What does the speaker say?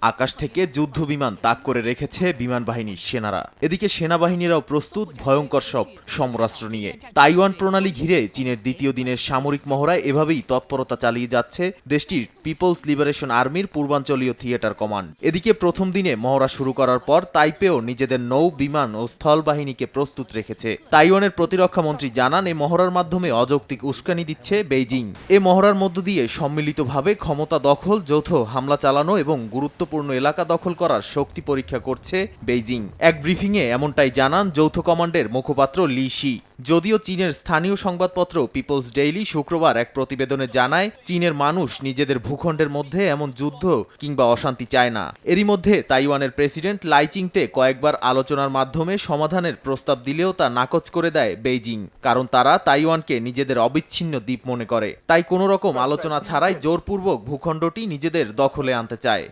আকাশ থেকে যুদ্ধ বিমান তাক করে রেখেছে বিমান বাহিনীর সেনারা। এদিকে সেনাবাহিনীরাও প্রস্তুত ভয়ঙ্কর সব সমরাস্ত্র নিয়ে। তাইওয়ান প্রণালী ঘিরে চীনের দ্বিতীয় দিনের সামরিক মহড়ায় এভাবেই তৎপরতা চালিয়ে যাচ্ছে দেশটির পিপলস লিবারেশন আর্মির পূর্বাঞ্চলীয় থিয়েটার কমান্ড। এদিকে প্রথম দিনে মহড়া শুরু করার পর তাইপেও নিজেদের নৌ, বিমান ও স্থল বাহিনীকে প্রস্তুত রেখেছে। তাইওয়ানের প্রতিরক্ষা মন্ত্রী জানান, এই মহড়ার মাধ্যমে অযৌক্তিক উস্কানি দিচ্ছে বেইজিং। এ মহড়ার মধ্য দিয়ে সম্মিলিতভাবে ক্ষমতা দখল, যৌথ হামলা চালানো এবং গুরুত্বপূর্ণ এলাকা দখল করার শক্তি পরীক্ষা করছে বেইজিং। এক ব্রিফিংয়ে এমনটাই জানান যৌথ কমান্ডের মুখপাত্র লি শি। যদিও চীনের স্থানীয় সংবাদপত্র পিপলস ডেইলি শুক্রবার এক প্রতিবেদনে জানায়, চীনের মানুষ নিজেদের ভূখণ্ডের মধ্যে এমন যুদ্ধ কিংবা অশান্তি চায় না। এরই মধ্যে তাইওয়ানের প্রেসিডেন্ট লাইচিংতে কয়েকবার আলোচনার মাধ্যমে সমাধানের প্রস্তাব দিলেও তা নাকচ করে দেয় বেইজিং, কারণ তারা তাইওয়ানকে নিজেদের অবিচ্ছিন্ন দ্বীপ মনে করে। তাই কোনো রকম আলোচনা ছাড়াই জোরপূর্বক ভূখণ্ডটি নিজেদের দখলে আনতে চায়।